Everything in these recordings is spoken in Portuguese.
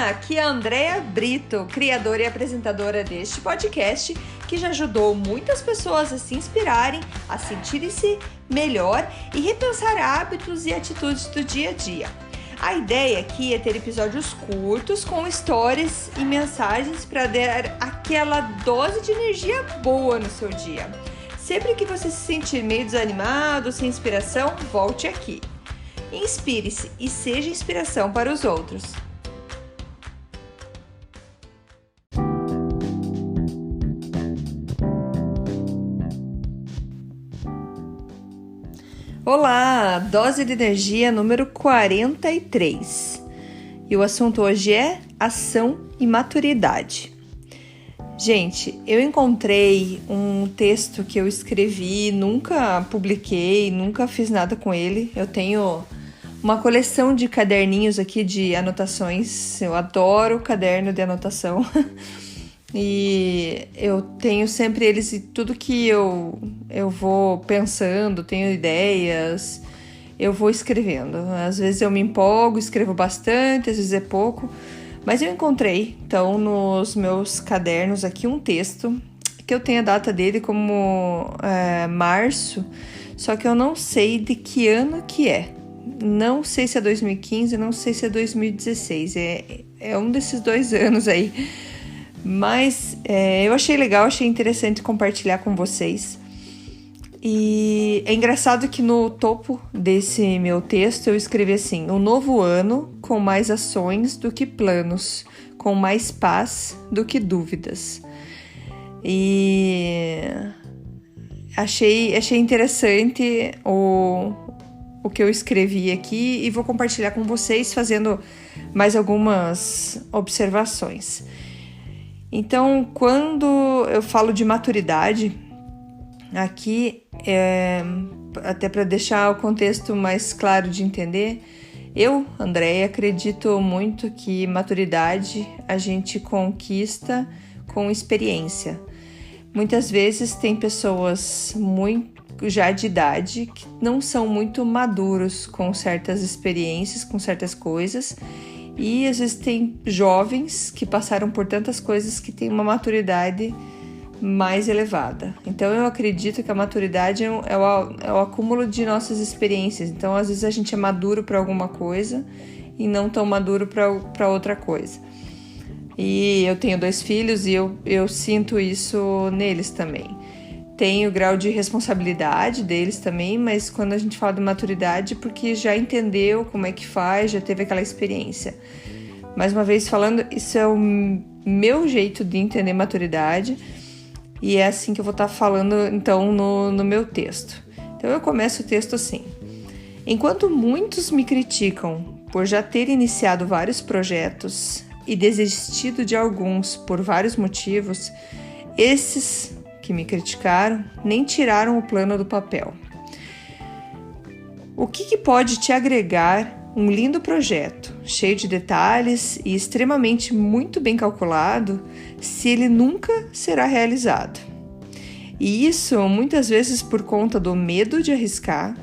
Olá, aqui é a Andrea Brito, criadora e apresentadora deste podcast, que já ajudou muitas pessoas a se inspirarem, a sentirem-se melhor e repensar hábitos e atitudes do dia a dia. A ideia aqui é ter episódios curtos com histórias e mensagens para dar aquela dose de energia boa no seu dia. Sempre que você se sentir meio desanimado, sem inspiração, volte aqui. Inspire-se e seja inspiração para os outros. Olá, dose de energia número 43. E o assunto hoje é ação e maturidade. Gente, eu encontrei um texto que eu escrevi, nunca publiquei, nunca fiz nada com ele. Eu tenho uma coleção de caderninhos aqui de anotações. Eu adoro caderno de anotação. E eu tenho sempre eles e tudo que eu vou pensando, tenho ideias, eu vou escrevendo. Às vezes eu me empolgo, escrevo bastante, às vezes é pouco. Mas eu encontrei, então, nos meus cadernos aqui um texto, que eu tenho a data dele como março, só que eu não sei de que ano que é. Não sei se é 2015, não sei se é 2016, é um desses 2 anos aí. Mas eu achei legal, achei interessante compartilhar com vocês. E é engraçado que no topo desse meu texto eu escrevi assim: um novo ano com mais ações do que planos, com mais paz do que dúvidas. E achei interessante o que eu escrevi aqui e vou compartilhar com vocês fazendo mais algumas observações. Então, quando eu falo de maturidade, aqui, até para deixar o contexto mais claro de entender, eu, Andréia, acredito muito que maturidade a gente conquista com experiência. Muitas vezes tem pessoas já de idade que não são muito maduros com certas experiências, com certas coisas. E às vezes tem jovens que passaram por tantas coisas que têm uma maturidade mais elevada. Então eu acredito que a maturidade é o acúmulo de nossas experiências. Então às vezes a gente é maduro para alguma coisa e não tão maduro para outra coisa. E eu tenho 2 filhos e eu sinto isso neles também. Tem o grau de responsabilidade deles também, mas quando a gente fala de maturidade, porque já entendeu como é que faz, já teve aquela experiência. Mais uma vez falando, isso é o meu jeito de entender maturidade e é assim que eu vou estar falando então no meu texto. Então eu começo o texto assim: enquanto muitos me criticam por já ter iniciado vários projetos e desistido de alguns por vários motivos, esses que me criticaram nem tiraram o plano do papel. O que pode te agregar um lindo projeto, cheio de detalhes e extremamente muito bem calculado, se ele nunca será realizado? E isso muitas vezes por conta do medo de arriscar,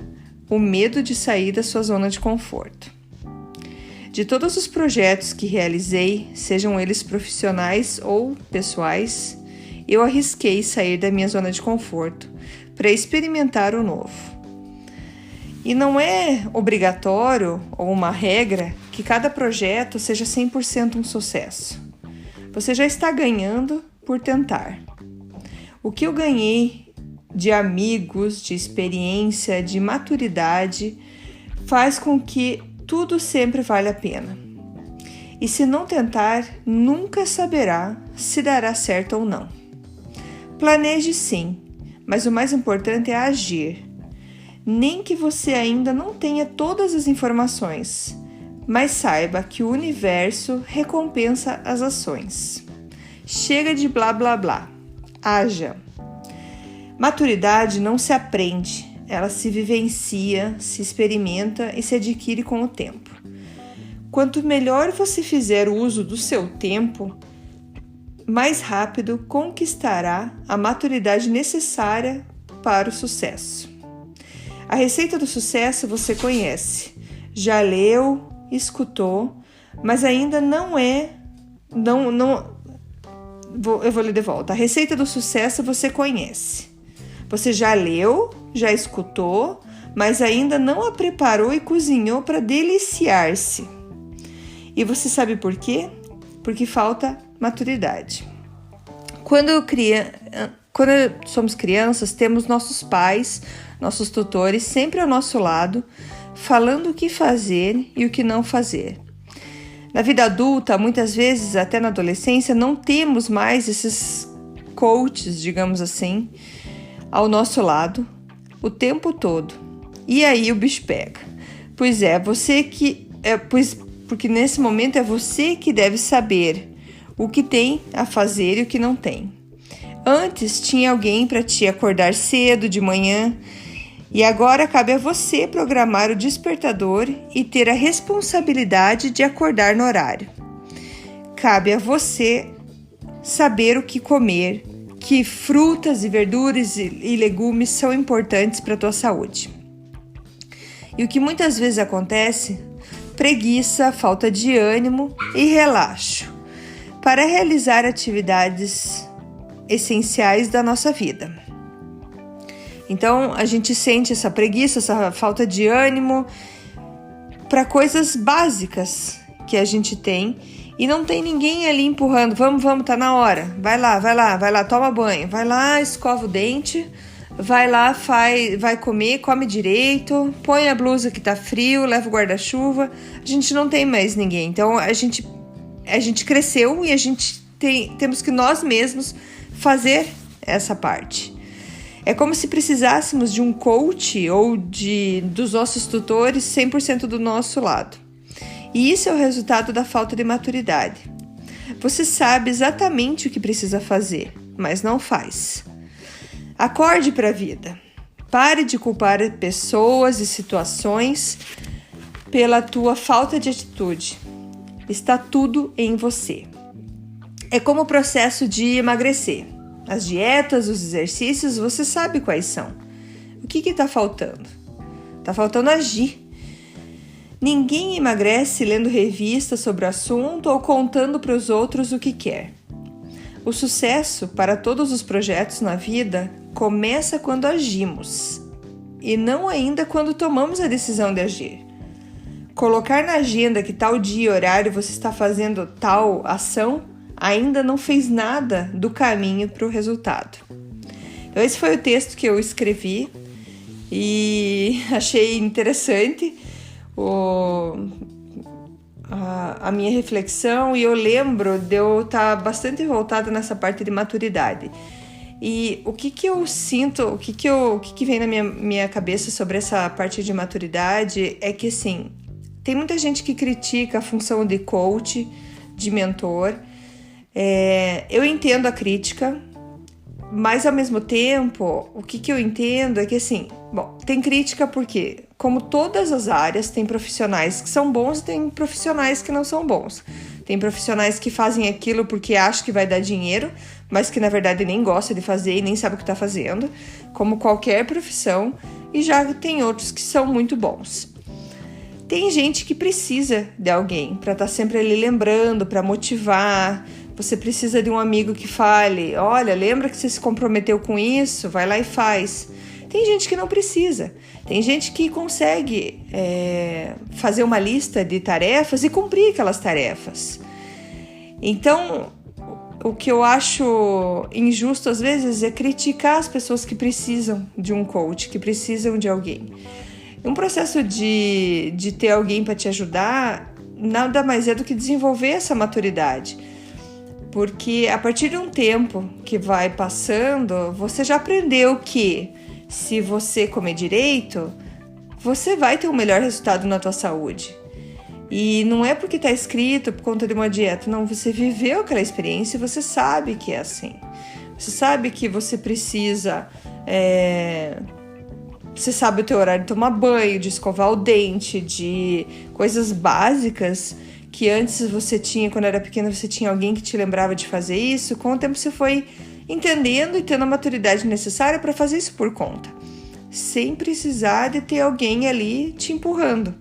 o medo de sair da sua zona de conforto. De todos os projetos que realizei, sejam eles profissionais ou pessoais, eu arrisquei sair da minha zona de conforto para experimentar o novo. E não é obrigatório ou uma regra que cada projeto seja 100% um sucesso. Você já está ganhando por tentar. O que eu ganhei de amigos, de experiência, de maturidade, faz com que tudo sempre vale a pena. E se não tentar, nunca saberá se dará certo ou não. Planeje sim, mas o mais importante é agir. Nem que você ainda não tenha todas as informações, mas saiba que o universo recompensa as ações. Chega de blá blá blá. Haja. Maturidade não se aprende, ela se vivencia, se experimenta e se adquire com o tempo. Quanto melhor você fizer uso do seu tempo, mais rápido conquistará a maturidade necessária para o sucesso. A receita do sucesso você conhece, já leu escutou, mas ainda não é... eu vou ler de volta. A receita do sucesso você conhece. Você já leu, já escutou, mas ainda não a preparou e cozinhou para deliciar-se. E você sabe por quê? Porque falta maturidade. Quando somos crianças, temos nossos pais, nossos tutores sempre ao nosso lado, falando o que fazer e o que não fazer. Na vida adulta, muitas vezes, até na adolescência, não temos mais esses coaches, digamos assim, ao nosso lado o tempo todo. E aí o bicho pega. Pois é, porque nesse momento é você que deve saber o que tem a fazer e o que não tem. Antes tinha alguém para te acordar cedo de manhã, e agora cabe a você programar o despertador e ter a responsabilidade de acordar no horário. Cabe a você saber o que comer, que frutas e verduras e legumes são importantes para a tua saúde. E o que muitas vezes acontece? Preguiça, falta de ânimo e relaxo para realizar atividades essenciais da nossa vida. Então, a gente sente essa preguiça, essa falta de ânimo para coisas básicas que a gente tem e não tem ninguém ali empurrando. Vamos, tá na hora. Vai lá, toma banho. Vai lá, escova o dente. Vai lá, vai comer, come direito. Põe a blusa que tá frio, leva o guarda-chuva. A gente não tem mais ninguém. Então, a gente cresceu e a gente temos que nós mesmos fazer essa parte. É como se precisássemos de um coach ou dos nossos tutores 100% do nosso lado. E isso é o resultado da falta de maturidade. Você sabe exatamente o que precisa fazer, mas não faz. Acorde para a vida. Pare de culpar pessoas e situações pela tua falta de atitude. Está tudo em você. É como o processo de emagrecer. As dietas, os exercícios, você sabe quais são. O que está faltando? Está faltando agir. Ninguém emagrece lendo revistas sobre o assunto ou contando para os outros o que quer. O sucesso para todos os projetos na vida começa quando agimos e não ainda quando tomamos a decisão de agir. Colocar na agenda que tal dia e horário você está fazendo tal ação ainda não fez nada do caminho para o resultado. Então, esse foi o texto que eu escrevi e achei interessante a minha reflexão, e eu lembro de eu estar bastante voltada nessa parte de maturidade. E o que eu sinto, o que vem na minha cabeça sobre essa parte de maturidade é que, assim, tem muita gente que critica a função de coach, de mentor. Eu entendo a crítica, mas ao mesmo tempo, o que eu entendo é que, assim, tem crítica porque, como todas as áreas, tem profissionais que são bons e tem profissionais que não são bons. Tem profissionais que fazem aquilo porque acham que vai dar dinheiro, mas que na verdade nem gosta de fazer e nem sabe o que está fazendo, como qualquer profissão, e já tem outros que são muito bons. Tem gente que precisa de alguém para estar sempre ali lembrando, para motivar. Você precisa de um amigo que fale: olha, lembra que você se comprometeu com isso? Vai lá e faz. Tem gente que não precisa. Tem gente que consegue fazer uma lista de tarefas e cumprir aquelas tarefas. Então, o que eu acho injusto às vezes é criticar as pessoas que precisam de um coach, que precisam de alguém. Um processo de ter alguém para te ajudar nada mais é do que desenvolver essa maturidade. Porque a partir de um tempo que vai passando, você já aprendeu que se você comer direito, você vai ter um melhor resultado na tua saúde. E não é porque está escrito por conta de uma dieta, não, você viveu aquela experiência e você sabe que é assim. Você sabe que você precisa... Você sabe o teu horário de tomar banho, de escovar o dente, de coisas básicas que antes você tinha, quando era pequena, você tinha alguém que te lembrava de fazer isso. Com o tempo você foi entendendo e tendo a maturidade necessária para fazer isso por conta, sem precisar de ter alguém ali te empurrando.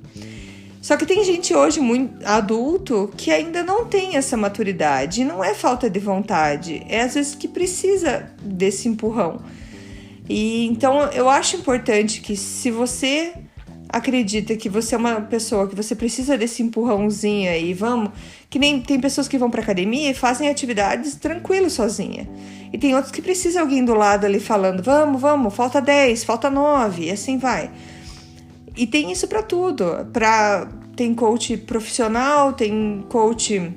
Só que tem gente hoje muito adulto que ainda não tem essa maturidade. E não é falta de vontade, é às vezes que precisa desse empurrão. E então eu acho importante que, se você acredita que você é uma pessoa que você precisa desse empurrãozinho aí, vamos, que nem tem pessoas que vão pra academia e fazem atividades tranquilo sozinha. E tem outros que precisam alguém do lado ali falando, vamos, falta 10, falta 9, e assim vai. E tem isso pra tudo. Tem coach profissional, tem coach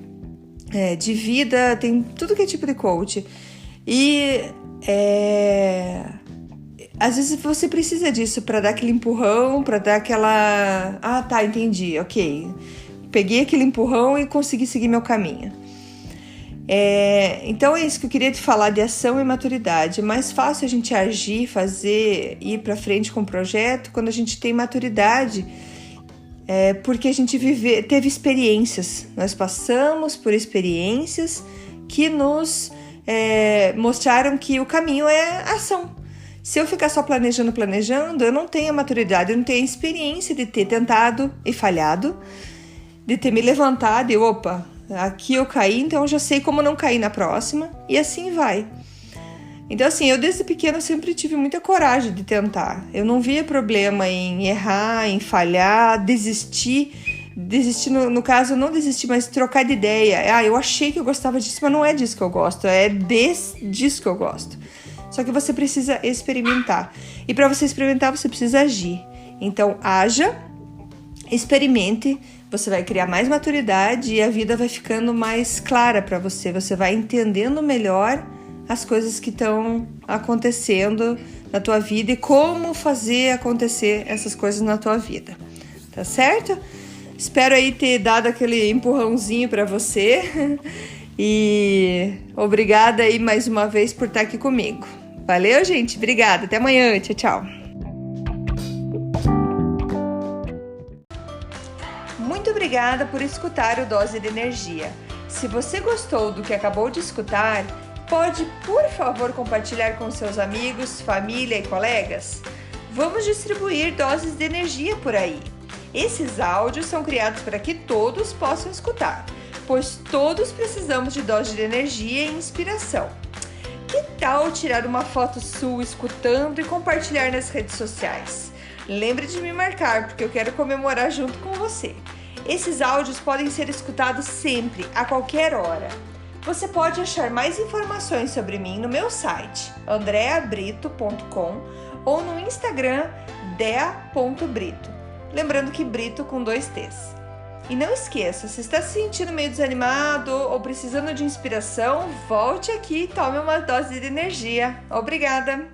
de vida, tem tudo que é tipo de coach. E às vezes você precisa disso para dar aquele empurrão, para dar aquela... Ah, tá, entendi, ok. Peguei aquele empurrão e consegui seguir meu caminho. Então é isso que eu queria te falar, de ação e maturidade. É mais fácil a gente agir, fazer, ir para frente com o projeto quando a gente tem maturidade, porque a gente teve experiências. Nós passamos por experiências que nos mostraram que o caminho é ação. Se eu ficar só planejando, eu não tenho a maturidade, eu não tenho a experiência de ter tentado e falhado, de ter me levantado e opa, aqui eu caí, então eu já sei como não cair na próxima, e assim vai. Então assim, eu desde pequena sempre tive muita coragem de tentar. Eu não via problema em errar, em falhar, desistir no caso, não desistir, mas trocar de ideia. Eu achei que eu gostava disso, mas não é disso que eu gosto, é disso que eu gosto. Só que você precisa experimentar. E para você experimentar, você precisa agir. Então, haja, experimente, você vai criar mais maturidade e a vida vai ficando mais clara para você. Você vai entendendo melhor as coisas que estão acontecendo na tua vida e como fazer acontecer essas coisas na tua vida. Tá certo? Espero aí ter dado aquele empurrãozinho para você. E obrigada aí mais uma vez por estar aqui comigo. Valeu, gente. Obrigada. Até amanhã. Tchau, tchau. Muito obrigada por escutar o Dose de Energia. Se você gostou do que acabou de escutar, pode, por favor, compartilhar com seus amigos, família e colegas? Vamos distribuir doses de energia por aí. Esses áudios são criados para que todos possam escutar, pois todos precisamos de doses de energia e inspiração. Que tal tirar uma foto sua escutando e compartilhar nas redes sociais? Lembre de me marcar, porque eu quero comemorar junto com você. Esses áudios podem ser escutados sempre, a qualquer hora. Você pode achar mais informações sobre mim no meu site, andreabrito.com, ou no Instagram, dea.brito. Lembrando que Brito com 2 T's. E não esqueça, se está se sentindo meio desanimado ou precisando de inspiração, volte aqui e tome uma dose de energia. Obrigada!